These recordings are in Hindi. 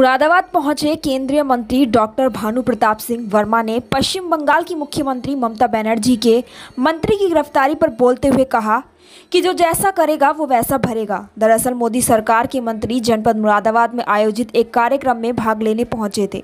मुरादाबाद पहुंचे केंद्रीय मंत्री डॉक्टर भानु प्रताप सिंह वर्मा ने पश्चिम बंगाल की मुख्यमंत्री ममता बनर्जी के मंत्री की गिरफ्तारी पर बोलते हुए कहा कि जो जैसा करेगा वो वैसा भरेगा। दरअसल मोदी सरकार के मंत्री जनपद मुरादाबाद में आयोजित एक कार्यक्रम में भाग लेने पहुंचे थे,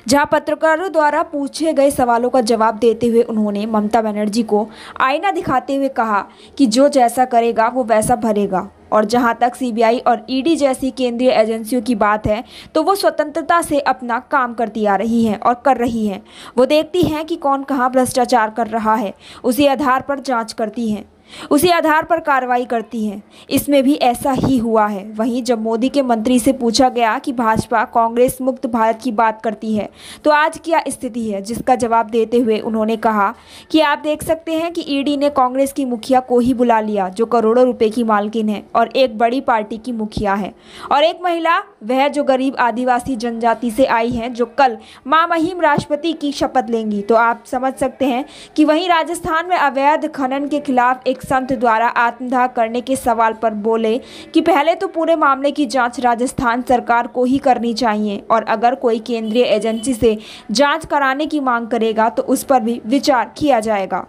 जहां पत्रकारों द्वारा पूछे गए सवालों का जवाब देते हुए उन्होंने ममता बनर्जी को आईना दिखाते हुए कहा कि जो जैसा करेगा वो वैसा भरेगा। और जहां तक सीबीआई और ईडी जैसी केंद्रीय एजेंसियों की बात है तो वो स्वतंत्रता से अपना काम करती आ रही हैं और कर रही हैं। वो देखती हैं कि कौन कहां भ्रष्टाचार कर रहा है, उसी आधार पर जांच करती हैं, उसी आधार पर कार्रवाई करती हैं। इसमें भी ऐसा ही हुआ है। वहीं जब मोदी के मंत्री से पूछा गया कि भाजपा कांग्रेस मुक्त भारत की बात करती है तो आज क्या स्थिति है, जिसका जवाब देते हुए उन्होंने कहा कि आप देख सकते हैं कि ईडी ने कांग्रेस की मुखिया को ही बुला लिया, जो करोड़ों रुपए की मालकिन है और एक बड़ी पार्टी की मुखिया है, और एक महिला वह जो गरीब आदिवासी जनजाति से आई हैं, जो कल मां महिम राष्ट्रपति की शपथ लेंगी। तो आप समझ सकते हैं कि वहीं राजस्थान में अवैध खनन के खिलाफ एक संत द्वारा आत्मदाह करने के सवाल पर बोले कि पहले तो पूरे मामले की जांच राजस्थान सरकार को ही करनी चाहिए, और अगर कोई केंद्रीय एजेंसी से जांच कराने की मांग करेगा तो उस पर भी विचार किया जाएगा।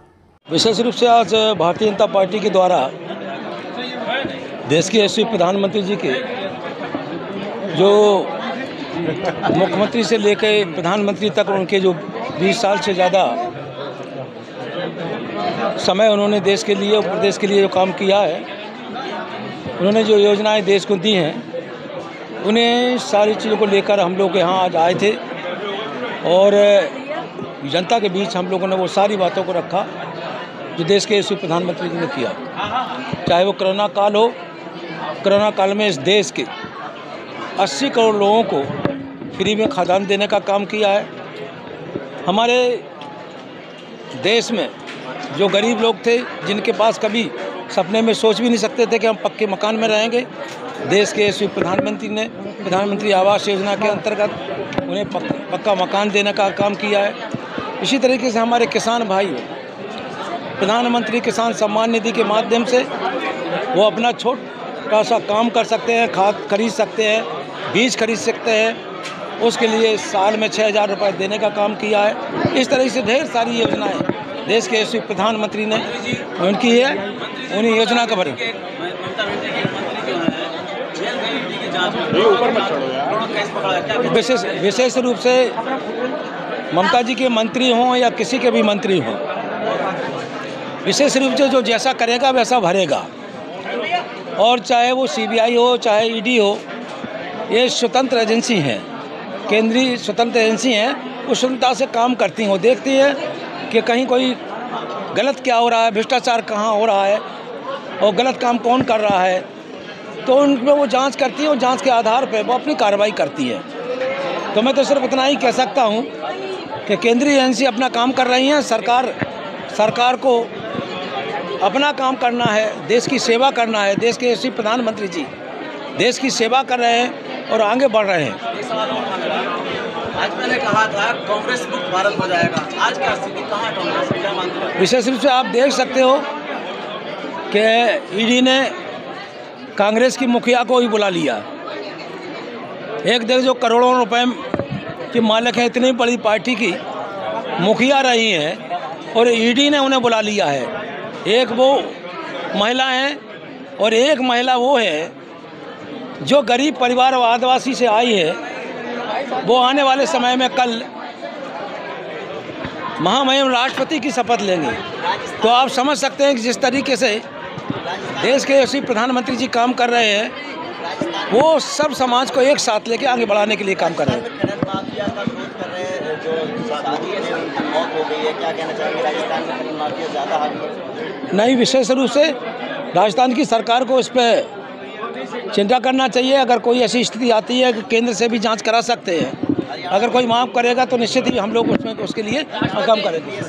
विशेष रूप से आज भारतीय जनता पार्टी के द्वारा देश के यशस्वी प्रधानमंत्री जी के जो मुख्यमंत्री से लेकर प्रधानमंत्री तक उनके जो 20 साल से ज़्यादा समय उन्होंने देश के लिए और प्रदेश के लिए जो काम किया है, उन्होंने जो योजनाएं देश को दी हैं, उन्हें सारी चीज़ों को लेकर हम लोग यहाँ आज आए थे और जनता के बीच हम लोगों ने वो सारी बातों को रखा जो देश के यशस्वी प्रधानमंत्री जी ने किया। चाहे वो कोरोना काल हो, कोरोना काल में इस देश के 80 करोड़ लोगों को फ्री में खाद्यान्न देने का काम किया है। हमारे देश में जो गरीब लोग थे, जिनके पास कभी सपने में सोच भी नहीं सकते थे कि हम पक्के मकान में रहेंगे, देश के यशस्वी प्रधानमंत्री ने प्रधानमंत्री आवास योजना के अंतर्गत उन्हें पक्का मकान देने का काम किया है। इसी तरीके से हमारे किसान भाई प्रधानमंत्री किसान सम्मान निधि के माध्यम से वो अपना छोटा सा काम कर सकते हैं, खाद खरीद सकते हैं, बीज खरीद सकते हैं, उसके लिए साल में 6,000 रुपये देने का काम किया है। इस तरह से ढेर सारी योजनाएं देश के यशस्वी प्रधानमंत्री ने उनकी है, उन्हीं योजना का भरे। विशेष रूप से ममता जी के मंत्री हों या किसी के भी मंत्री हों, विशेष रूप से जो जैसा करेगा वैसा भरेगा। और चाहे वो सीबीआई हो, चाहे ईडी हो, ये स्वतंत्र एजेंसी हैं, केंद्रीय स्वतंत्र एजेंसी हैं, वो स्वतंत्रता से काम करती हैं। वो देखती है कि कहीं कोई गलत क्या हो रहा है, भ्रष्टाचार कहाँ हो रहा है और गलत काम कौन कर रहा है, तो उनमें वो जांच करती है और जांच के आधार पर वो अपनी कार्रवाई करती है। तो मैं तो सिर्फ इतना ही कह सकता हूँ कि केंद्रीय एजेंसी अपना काम कर रही हैं, सरकार को अपना काम करना है, देश की सेवा करना है। देश के यशस्वी प्रधानमंत्री जी देश की सेवा कर रहे हैं और आगे बढ़ रहे हैं। आज मैंने कहा था कांग्रेस मुक्त भारत हो जाएगा, आज क्या स्थिति कहाँ है कांग्रेस, क्या मानते हैं? विशेष रूप से आप देख सकते हो कि ईडी ने कांग्रेस की मुखिया को ही बुला लिया। एक देख जो करोड़ों रुपए की मालिक है, इतनी बड़ी पार्टी की मुखिया रही हैं और ईडी ने उन्हें बुला लिया है। एक वो महिला है और एक महिला वो है जो गरीब परिवार और आदिवासी से आई है। वो आने वाले समय में कल महामहिम राष्ट्रपति की शपथ लेंगे। तो आप समझ सकते हैं कि जिस तरीके से देश के यशस्वी प्रधानमंत्री जी काम कर रहे हैं, वो सब समाज को एक साथ लेके आगे बढ़ाने के लिए काम कर रहे हैं। नहीं, विशेष रूप से राजस्थान की सरकार को इस पर चिंता करना चाहिए। अगर कोई ऐसी स्थिति आती है कि केंद्र से भी जांच करा सकते हैं, अगर कोई मांग करेगा तो निश्चित ही हम लोग उसके लिए काम करेंगे।